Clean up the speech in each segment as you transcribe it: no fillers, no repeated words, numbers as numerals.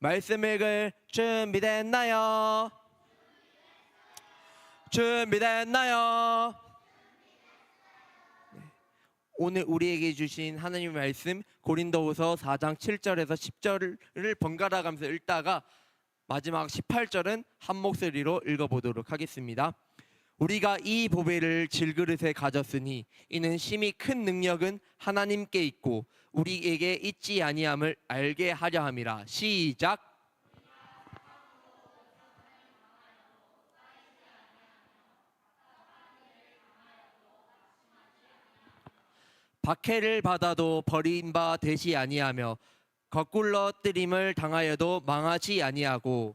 말씀 읽을 준비됐나요? 준비됐나요? 네. 오늘 우리에게 주신 하나님의 말씀 고린도후서 4장 7절에서 10절을 번갈아 가면서 읽다가 마지막 18절은 한 목소리로 읽어보도록 하겠습니다. 우리가 이 보배를 질그릇에 가졌으니 이는 심히 큰 능력은 하나님께 있고 우리에게 있지 아니함을 알게 하려 함이라. 시작. 박해를 받아도 버린 바 되지 아니하며 거꾸러뜨림을 당하여도 망하지 아니하고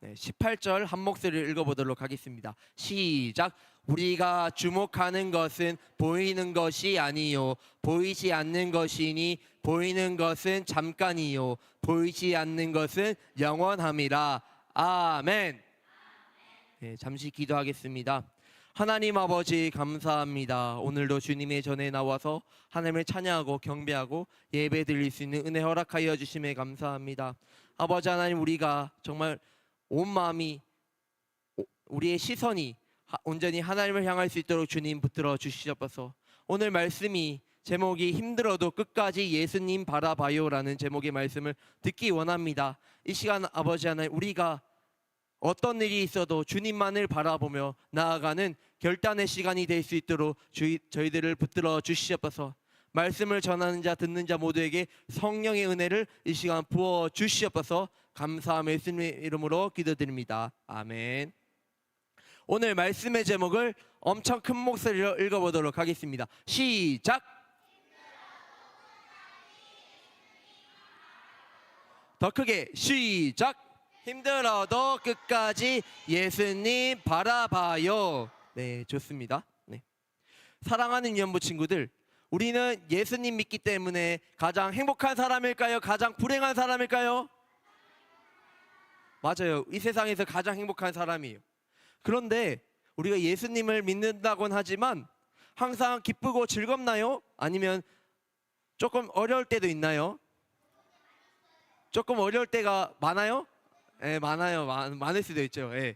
18절 한 목소리를 읽어보도록 하겠습니다. 시작. 우리가 주목하는 것은 보이는 것이 아니요 보이지 않는 것이니 보이는 것은 잠깐이요 보이지 않는 것은 영원함이라. 아멘. 네, 잠시 기도하겠습니다. 하나님 아버지 감사합니다. 오늘도 주님의 전에 나와서 하나님을 찬양하고 경배하고 예배 드릴 수 있는 은혜 허락하여 주심에 감사합니다. 아버지 하나님, 우리가 정말 온 마음이, 우리의 시선이 온전히 하나님을 향할 수 있도록 주님 붙들어 주시옵소서. 오늘 말씀이 제목이 힘들어도 끝까지 예수님 바라봐요라는 제목의 말씀을 듣기 원합니다. 이 시간 아버지 하나님, 우리가 어떤 일이 있어도 주님만을 바라보며 나아가는 결단의 시간이 될 수 있도록 저희들을 붙들어 주시옵소서. 말씀을 전하는 자 듣는 자 모두에게 성령의 은혜를 이 시간 부어 주시옵소서. 감사하며 예수님의 이름으로 기도드립니다. 아멘. 오늘 말씀의 제목을 엄청 큰 목소리로 읽어보도록 하겠습니다. 시작. 더 크게 시작. 힘들어도 끝까지 예수님 바라봐요. 네, 좋습니다. 네. 사랑하는 유연부 친구들, 우리는 예수님 믿기 때문에 가장 행복한 사람일까요? 가장 불행한 사람일까요? 맞아요. 이 세상에서 가장 행복한 사람이에요. 그런데 우리가 예수님을 믿는다곤 하지만 항상 기쁘고 즐겁나요? 아니면 조금 어려울 때도 있나요? 조금 어려울 때가 많아요? 네, 많아요. 많을 수도 있죠. 네.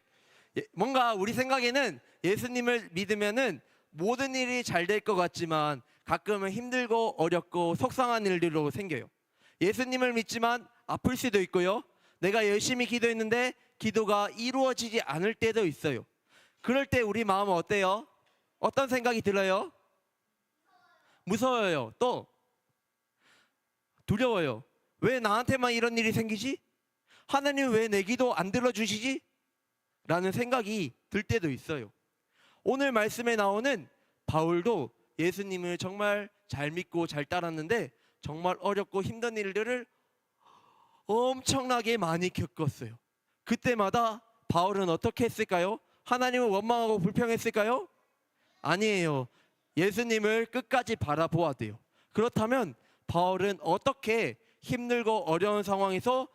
뭔가 우리 생각에는 예수님을 믿으면은 모든 일이 잘 될 것 같지만 가끔은 힘들고 어렵고 속상한 일들로 생겨요. 예수님을 믿지만 아플 수도 있고요. 내가 열심히 기도했는데 기도가 이루어지지 않을 때도 있어요. 그럴 때 우리 마음은 어때요? 어떤 생각이 들어요? 무서워요. 또 두려워요. 왜 나한테만 이런 일이 생기지? 하나님 왜 내 기도 안 들어주시지? 라는 생각이 들 때도 있어요. 오늘 말씀에 나오는 바울도 예수님을 정말 잘 믿고 잘 따랐는데 정말 어렵고 힘든 일들을 엄청나게 많이 겪었어요. 그때마다 바울은 어떻게 했을까요? 하나님을 원망하고 불평했을까요? 아니에요. 예수님을 끝까지 바라보아야. 그렇다면 바울은 어떻게 힘들고 어려운 상황에서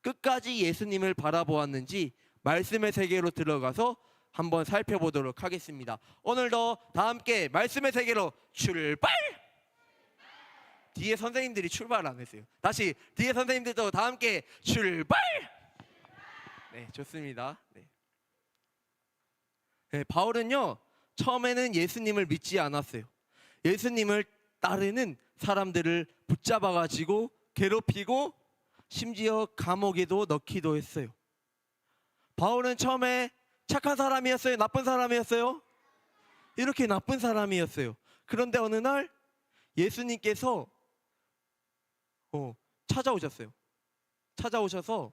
끝까지 예수님을 바라보았는지 말씀의 세계로 들어가서 한번 살펴보도록 하겠습니다. 오늘도 다 함께 말씀의 세계로 출발! 뒤에 선생님들이 출발 안 했어요. 다시 뒤에 선생님들도 다 함께 출발! 네, 좋습니다. 네, 바울은요 처음에는 예수님을 믿지 않았어요. 예수님을 따르는 사람들을 붙잡아가지고 괴롭히고 심지어 감옥에도 넣기도 했어요. 바울은 처음에 착한 사람이었어요? 나쁜 사람이었어요? 이렇게 나쁜 사람이었어요. 그런데 어느 날 예수님께서 찾아오셨어요. 찾아오셔서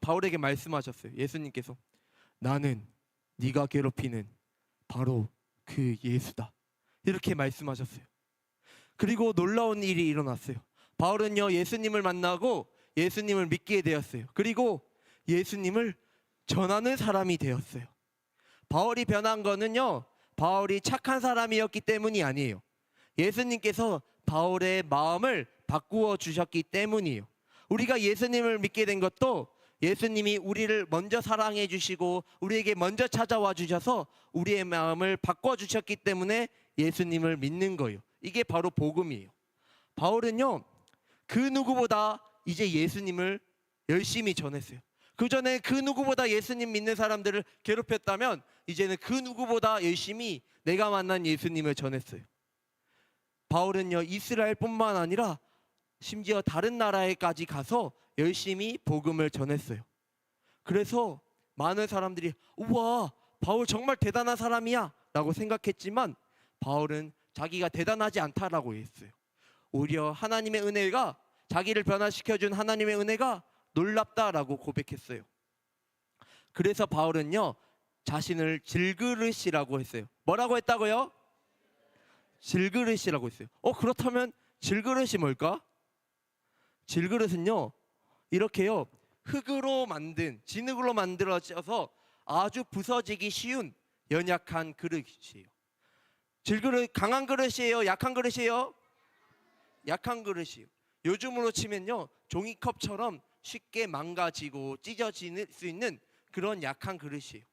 바울에게 말씀하셨어요. 예수님께서 나는 네가 괴롭히는 바로 그 예수다. 이렇게 말씀하셨어요. 그리고 놀라운 일이 일어났어요. 바울은요 예수님을 만나고 예수님을 믿게 되었어요. 그리고 예수님을 전하는 사람이 되었어요. 바울이 변한 거는요 바울이 착한 사람이었기 때문이 아니에요. 예수님께서 바울의 마음을 바꾸어 주셨기 때문이에요. 우리가 예수님을 믿게 된 것도 예수님이 우리를 먼저 사랑해 주시고 우리에게 먼저 찾아와 주셔서 우리의 마음을 바꿔 주셨기 때문에 예수님을 믿는 거예요. 이게 바로 복음이에요. 바울은요, 그 누구보다 이제 예수님을 열심히 전했어요. 그 전에 그 누구보다 예수님 믿는 사람들을 괴롭혔다면 이제는 그 누구보다 열심히 내가 만난 예수님을 전했어요. 바울은요, 이스라엘뿐만 아니라 심지어 다른 나라에까지 가서 열심히 복음을 전했어요. 그래서 많은 사람들이 우와, 바울 정말 대단한 사람이야 라고 생각했지만 바울은 자기가 대단하지 않다라고 했어요. 오히려 하나님의 은혜가, 자기를 변화시켜준 하나님의 은혜가 놀랍다라고 고백했어요. 그래서 바울은요, 자신을 질그릇이라고 했어요. 뭐라고 했다고요? 질그릇이라고 했어요. 그렇다면 질그릇이 뭘까? 질그릇은요, 이렇게요, 흙으로 만든, 진흙으로 만들어져서 아주 부서지기 쉬운 연약한 그릇이에요. 질그릇 강한 그릇이에요? 약한 그릇이에요? 약한 그릇이에요. 요즘으로 치면요, 종이컵처럼 쉽게 망가지고 찢어질 수 있는 그런 약한 그릇이에요.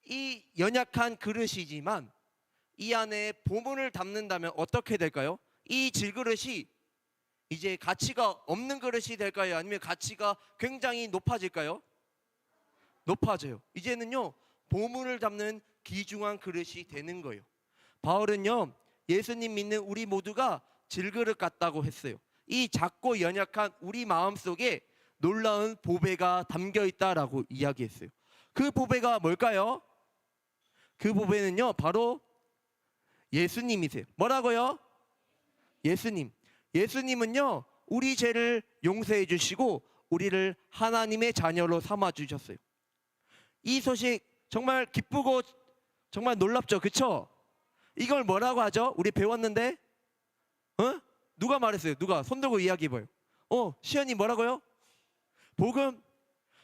이 연약한 그릇이지만 이 안에 보물을 담는다면 어떻게 될까요? 이 질그릇이 이제 가치가 없는 그릇이 될까요? 아니면 가치가 굉장히 높아질까요? 높아져요. 이제는요, 보물을 담는 귀중한 그릇이 되는 거예요. 바울은요, 예수님 믿는 우리 모두가 질그릇 같다고 했어요. 이 작고 연약한 우리 마음속에 놀라운 보배가 담겨 있다라고 이야기했어요. 그 보배가 뭘까요? 그 보배는요, 바로 예수님이세요. 뭐라고요? 예수님. 예수님은요, 우리 죄를 용서해 주시고 우리를 하나님의 자녀로 삼아 주셨어요. 이 소식 정말 기쁘고 정말 놀랍죠, 그쵸? 이걸 뭐라고 하죠? 우리 배웠는데, 누가 말했어요? 누가? 손 들고 이야기해봐요. 시연이 뭐라고요? 복음.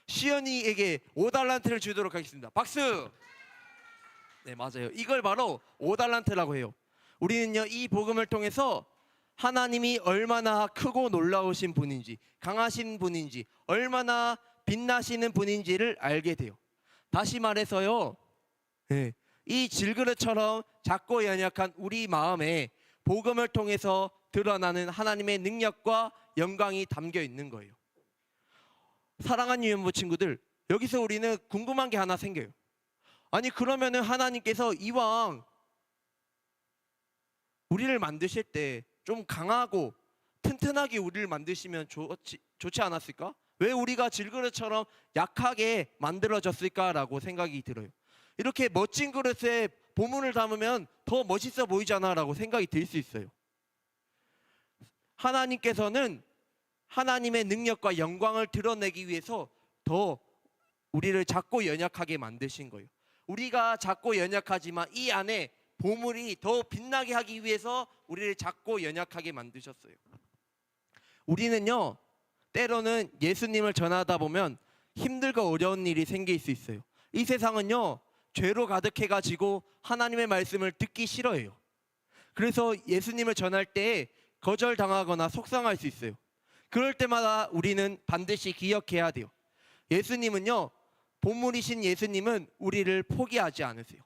시연이에게 5달란트를 주도록 하겠습니다. 박수. 네, 맞아요. 이걸 바로 5달란트라고 해요. 우리는요, 이 복음을 통해서 하나님이 얼마나 크고 놀라우신 분인지, 강하신 분인지, 얼마나 빛나시는 분인지를 알게 돼요. 다시 말해서요, 이 질그릇처럼 작고 연약한 우리 마음에 복음을 통해서 드러나는 하나님의 능력과 영광이 담겨 있는 거예요. 사랑하는 유연부 친구들, 여기서 우리는 궁금한 게 하나 생겨요. 아니, 그러면은 하나님께서 이왕 우리를 만드실 때 좀 강하고 튼튼하게 우리를 만드시면 좋지 않았을까? 왜 우리가 질그릇처럼 약하게 만들어졌을까라고 생각이 들어요. 이렇게 멋진 그릇에 보물을 담으면 더 멋있어 보이잖아 라고 생각이 들 수 있어요. 하나님께서는 하나님의 능력과 영광을 드러내기 위해서 더 우리를 작고 연약하게 만드신 거예요. 우리가 작고 연약하지만 이 안에 보물이 더 빛나게 하기 위해서 우리를 작고 연약하게 만드셨어요. 우리는요, 때로는 예수님을 전하다 보면 힘들고 어려운 일이 생길 수 있어요. 이 세상은요, 죄로 가득해가지고 하나님의 말씀을 듣기 싫어해요. 그래서 예수님을 전할 때 거절당하거나 속상할 수 있어요. 그럴 때마다 우리는 반드시 기억해야 돼요. 예수님은요, 보물이신 예수님은 우리를 포기하지 않으세요.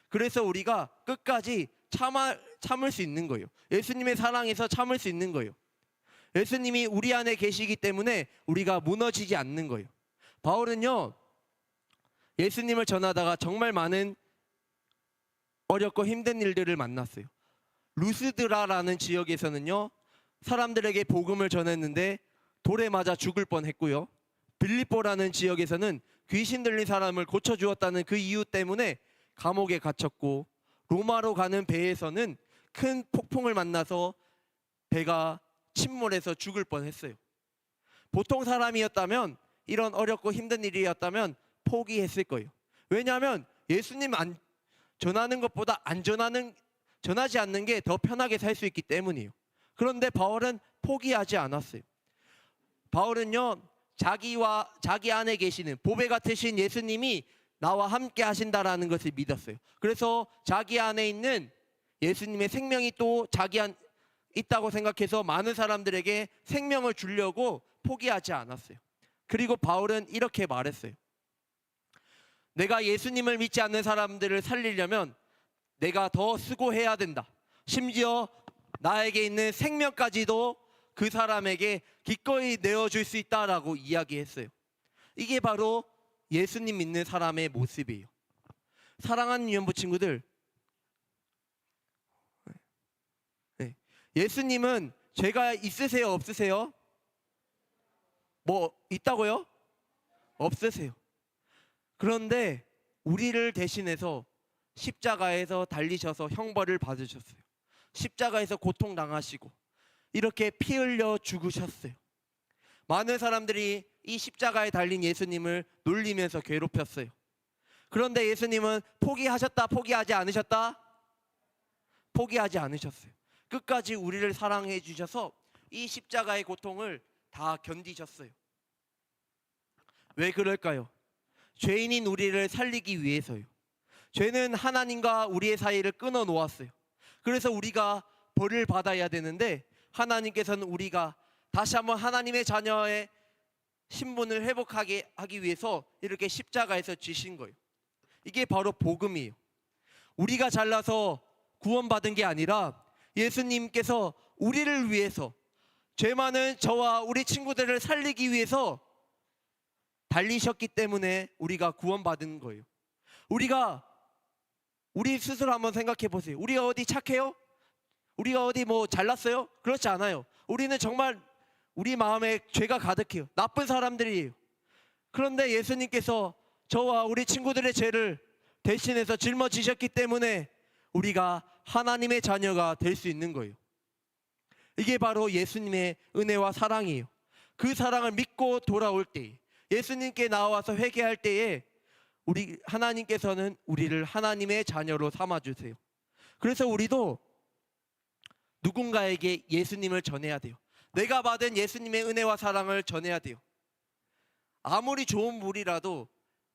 그래서 우리가 끝까지 참을 수 있는 거예요. 예수님의 사랑에서 참을 수 있는 거예요. 예수님이 우리 안에 계시기 때문에 우리가 무너지지 않는 거예요. 바울은요, 예수님을 전하다가 정말 많은 어렵고 힘든 일들을 만났어요. 루스드라라는 지역에서는요, 사람들에게 복음을 전했는데 돌에 맞아 죽을 뻔했고요. 빌립보라는 지역에서는 귀신 들린 사람을 고쳐주었다는 그 이유 때문에 감옥에 갇혔고, 로마로 가는 배에서는 큰 폭풍을 만나서 배가 침몰해서 죽을 뻔했어요. 보통 사람이었다면, 이런 어렵고 힘든 일이었다면 포기했을 거예요. 왜냐하면 예수님 전하는 것보다 전하지 않는 게 더 편하게 살 수 있기 때문이에요. 그런데 바울은 포기하지 않았어요. 바울은요, 자기 안에 계시는 보배 같으신 예수님이 나와 함께 하신다라는 것을 믿었어요. 그래서 자기 안에 있는 예수님의 생명이 또 자기 안 있다고 생각해서 많은 사람들에게 생명을 주려고 포기하지 않았어요. 그리고 바울은 이렇게 말했어요. 내가 예수님을 믿지 않는 사람들을 살리려면 내가 더 수고해야 된다. 심지어 나에게 있는 생명까지도 그 사람에게 기꺼이 내어줄 수 있다라고 이야기했어요. 이게 바로 예수님 믿는 사람의 모습이에요. 사랑하는 유연부 친구들, 예수님은 죄가 있으세요, 없으세요? 뭐 있다고요? 없으세요. 그런데 우리를 대신해서 십자가에서 달리셔서 형벌을 받으셨어요. 십자가에서 고통당하시고 이렇게 피 흘려 죽으셨어요. 많은 사람들이 이 십자가에 달린 예수님을 놀리면서 괴롭혔어요. 그런데 예수님은 포기하셨다, 포기하지 않으셨다? 포기하지 않으셨어요. 끝까지 우리를 사랑해 주셔서 이 십자가의 고통을 다 견디셨어요. 왜 그럴까요? 죄인인 우리를 살리기 위해서요. 죄는 하나님과 우리의 사이를 끊어 놓았어요. 그래서 우리가 벌을 받아야 되는데 하나님께서는 우리가 다시 한번 하나님의 자녀의 신분을 회복하게 하기 위해서 이렇게 십자가에서 지신 거예요. 이게 바로 복음이에요. 우리가 잘나서 구원받은 게 아니라 예수님께서 우리를 위해서, 죄 많은 저와 우리 친구들을 살리기 위해서 달리셨기 때문에 우리가 구원받은 거예요. 우리 스스로 한번 생각해 보세요. 우리가 어디 착해요? 우리가 어디 뭐 잘났어요? 그렇지 않아요. 우리는 정말 우리 마음에 죄가 가득해요. 나쁜 사람들이에요. 그런데 예수님께서 저와 우리 친구들의 죄를 대신해서 짊어지셨기 때문에 우리가 하나님의 자녀가 될 수 있는 거예요. 이게 바로 예수님의 은혜와 사랑이에요. 그 사랑을 믿고 돌아올 때, 예수님께 나와서 회개할 때에 우리 하나님께서는 우리를 하나님의 자녀로 삼아주세요. 그래서 우리도 누군가에게 예수님을 전해야 돼요. 내가 받은 예수님의 은혜와 사랑을 전해야 돼요. 아무리 좋은 물이라도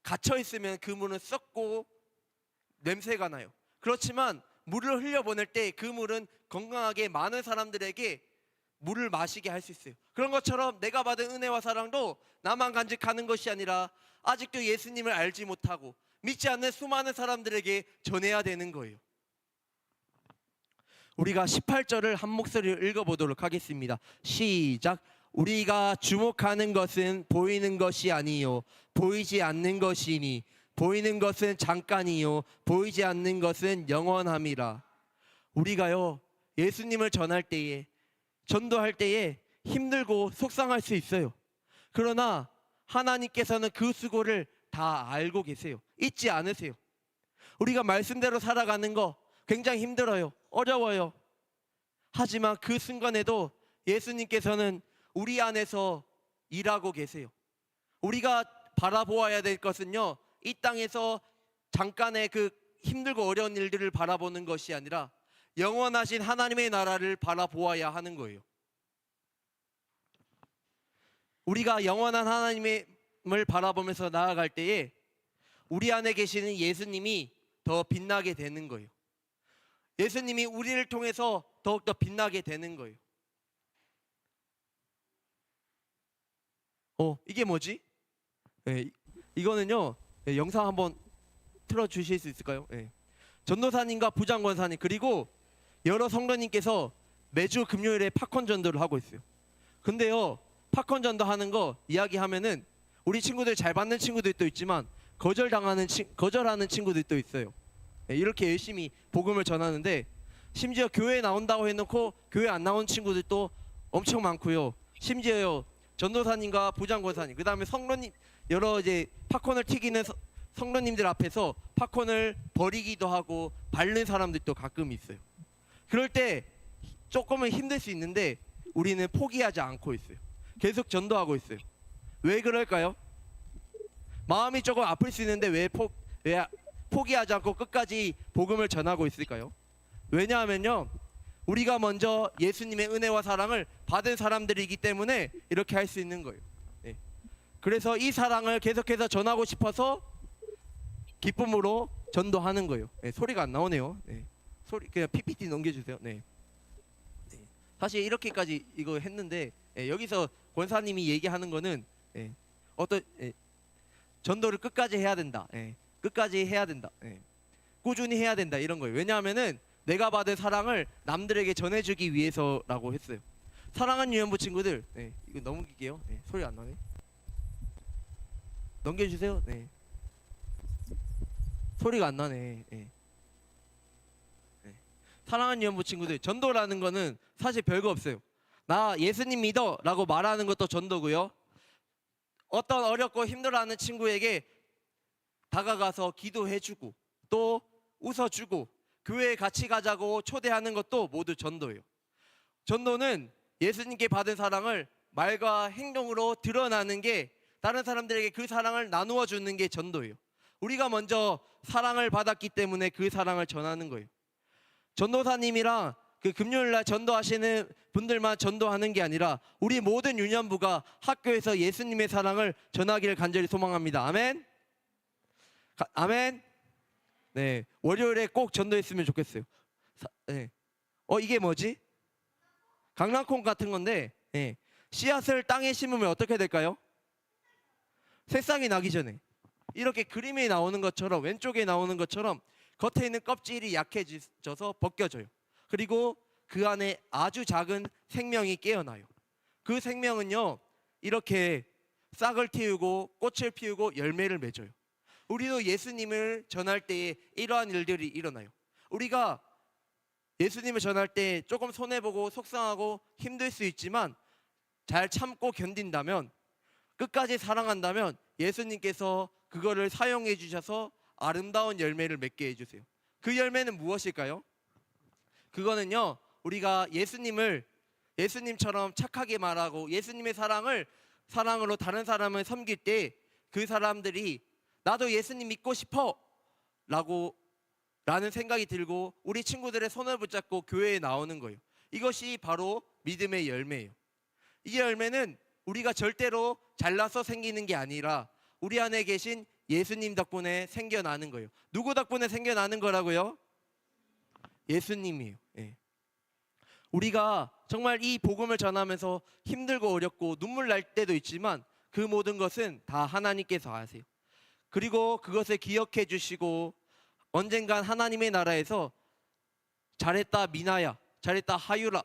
갇혀 있으면 그 물은 썩고 냄새가 나요. 그렇지만 물을 흘려보낼 때 그 물은 건강하게 많은 사람들에게 물을 마시게 할 수 있어요. 그런 것처럼 내가 받은 은혜와 사랑도 나만 간직하는 것이 아니라 아직도 예수님을 알지 못하고 믿지 않는 수많은 사람들에게 전해야 되는 거예요. 우리가 18절을 한 목소리로 읽어보도록 하겠습니다. 시작. 우리가 주목하는 것은 보이는 것이 아니요 보이지 않는 것이니 보이는 것은 잠깐이요 보이지 않는 것은 영원함이라. 우리가요 예수님을 전할 때에, 전도할 때에 힘들고 속상할 수 있어요. 그러나 하나님께서는 그 수고를 다 알고 계세요. 잊지 않으세요. 우리가 말씀대로 살아가는 거 굉장히 힘들어요. 어려워요. 하지만 그 순간에도 예수님께서는 우리 안에서 일하고 계세요. 우리가 바라보아야 될 것은요, 이 땅에서 잠깐의 그 힘들고 어려운 일들을 바라보는 것이 아니라 영원하신 하나님의 나라를 바라보아야 하는 거예요. 우리가 영원한 하나님을 바라보면서 나아갈 때에 우리 안에 계시는 예수님이 더 빛나게 되는 거예요. 예수님이 우리를 통해서 더욱더 빛나게 되는 거예요. 이게 뭐지? 이거는요, 영상 한번 틀어주실 수 있을까요? 전도사님과 부장권사님 그리고 여러 성도님께서 매주 금요일에 팝콘 전도를 하고 있어요. 근데요, 팝콘 전도하는 거 이야기하면은 우리 친구들 잘 받는 친구들도 있지만 거절하는 친구들도 있어요. 이렇게 열심히 복음을 전하는데 심지어 교회에 나온다고 해놓고 교회 안 나온 친구들도 엄청 많고요. 심지어요 전도사님과 부장권사님 그 다음에 성도님, 여러 이제 팝콘을 튀기는 성도님들 앞에서 팝콘을 버리기도 하고 밟는 사람들도 가끔 있어요. 그럴 때 조금은 힘들 수 있는데 우리는 포기하지 않고 있어요. 계속 전도하고 있어요. 왜 그럴까요? 마음이 조금 아플 수 있는데 왜 포기하지 않고 끝까지 복음을 전하고 있을까요? 왜냐하면요, 우리가 먼저 예수님의 은혜와 사랑을 받은 사람들이기 때문에 이렇게 할 수 있는 거예요. 그래서 이 사랑을 계속해서 전하고 싶어서 기쁨으로 전도하는 거예요. 소리가 안 나오네요. 소리 그냥 PPT 넘겨주세요. 사실 이렇게까지 이거 했는데 여기서 권사님이 얘기하는 거는 어떤 전도를 끝까지 해야 된다. 끝까지 해야 된다. 꾸준히 해야 된다 이런 거예요. 왜냐하면은 내가 받은 사랑을 남들에게 전해주기 위해서라고 했어요. 사랑하는 유년부 친구들, 이거 넘길게요. 소리 안 나네. 넘겨주세요. 소리가 안 나네. 사랑하는 유년부 친구들, 전도라는 거는 사실 별거 없어요. 나 예수님 믿어 라고 말하는 것도 전도고요. 어떤 어렵고 힘들어하는 친구에게 다가가서 기도해주고 또 웃어주고 교회에 같이 가자고 초대하는 것도 모두 전도예요. 전도는 예수님께 받은 사랑을 말과 행동으로 드러나는 게, 다른 사람들에게 그 사랑을 나누어 주는 게 전도예요. 우리가 먼저 사랑을 받았기 때문에 그 사랑을 전하는 거예요. 전도사님이랑 그 금요일날 전도하시는 분들만 전도하는 게 아니라 우리 모든 유년부가 학교에서 예수님의 사랑을 전하기를 간절히 소망합니다. 아멘. 아멘. 네, 월요일에 꼭 전도했으면 좋겠어요. 이게 뭐지? 강낭콩 같은 건데, 씨앗을 땅에 심으면 어떻게 될까요? 새싹이 나기 전에 이렇게 그림에 나오는 것처럼, 왼쪽에 나오는 것처럼 겉에 있는 껍질이 약해져서 벗겨져요. 그리고 그 안에 아주 작은 생명이 깨어나요. 그 생명은요, 이렇게 싹을 틔우고 꽃을 피우고 열매를 맺어요. 우리도 예수님을 전할 때에 이러한 일들이 일어나요. 우리가 예수님을 전할 때 조금 손해보고 속상하고 힘들 수 있지만 잘 참고 견딘다면, 끝까지 사랑한다면 예수님께서 그거를 사용해 주셔서 아름다운 열매를 맺게 해주세요. 그 열매는 무엇일까요? 그거는요, 우리가 예수님처럼 착하게 말하고 예수님의 사랑으로 다른 사람을 섬길 때 그 사람들이 나도 예수님 믿고 싶어 라는 생각이 들고 우리 친구들의 손을 붙잡고 교회에 나오는 거예요. 이것이 바로 믿음의 열매예요. 이 열매는 우리가 절대로 잘나서 생기는 게 아니라 우리 안에 계신 예수님 덕분에 생겨나는 거예요. 누구 덕분에 생겨나는 거라고요? 예수님이에요. 우리가 정말 이 복음을 전하면서 힘들고 어렵고 눈물 날 때도 있지만 그 모든 것은 다 하나님께서 아세요. 그리고 그것을 기억해 주시고 언젠간 하나님의 나라에서 잘했다 미나야, 잘했다 하유라,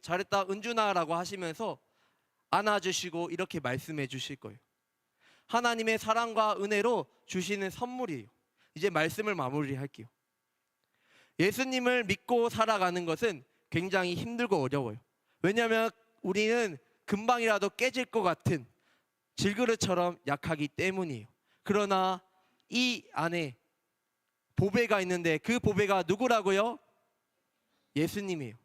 잘했다 은준아라고 하시면서 안아주시고 이렇게 말씀해 주실 거예요. 하나님의 사랑과 은혜로 주시는 선물이에요. 이제 말씀을 마무리할게요. 예수님을 믿고 살아가는 것은 굉장히 힘들고 어려워요. 왜냐하면 우리는 금방이라도 깨질 것 같은 질그릇처럼 약하기 때문이에요. 그러나 이 안에 보배가 있는데 그 보배가 누구라고요? 예수님이에요.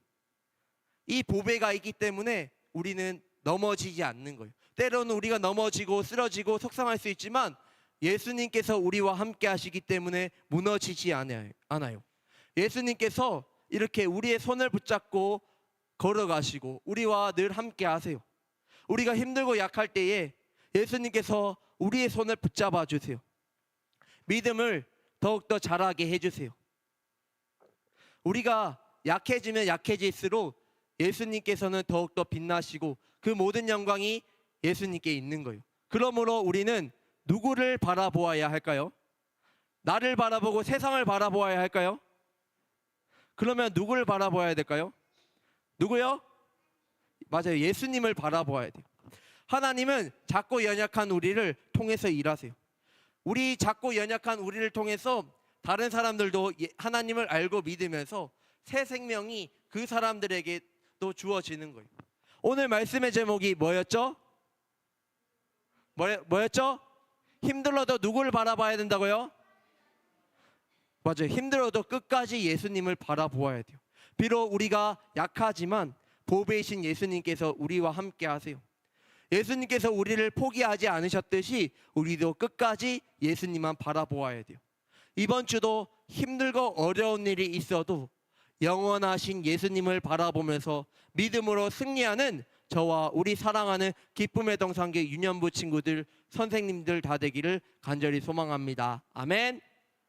이 보배가 있기 때문에 우리는 넘어지지 않는 거예요. 때로는 우리가 넘어지고 쓰러지고 속상할 수 있지만 예수님께서 우리와 함께 하시기 때문에 무너지지 않아요. 예수님께서 이렇게 우리의 손을 붙잡고 걸어가시고 우리와 늘 함께 하세요. 우리가 힘들고 약할 때에 예수님께서 우리의 손을 붙잡아 주세요. 믿음을 더욱더 자라게 해주세요. 우리가 약해지면 약해질수록 예수님께서는 더욱더 빛나시고 그 모든 영광이 예수님께 있는 거예요. 그러므로 우리는 누구를 바라보아야 할까요? 나를 바라보고 세상을 바라보아야 할까요? 그러면 누구를 바라보아야 될까요? 누구요? 맞아요. 예수님을 바라보아야 돼요. 하나님은 작고 연약한 우리를 통해서 일하세요. 우리 작고 연약한 우리를 통해서 다른 사람들도 하나님을 알고 믿으면서 새 생명이 그 사람들에게 또 주어지는 거예요. 오늘 말씀의 제목이 뭐였죠? 뭐였죠? 힘들어도 누구를 바라봐야 된다고요? 맞아요. 힘들어도 끝까지 예수님을 바라보아야 돼요. 비록 우리가 약하지만 보배이신 예수님께서 우리와 함께 하세요. 예수님께서 우리를 포기하지 않으셨듯이 우리도 끝까지 예수님만 바라보아야 돼요. 이번 주도 힘들고 어려운 일이 있어도 영원하신 예수님을 바라보면서 믿음으로 승리하는 저와 우리 사랑하는 기쁨의 동산계 유년부 친구들, 선생님들 다 되기를 간절히 소망합니다. 아멘.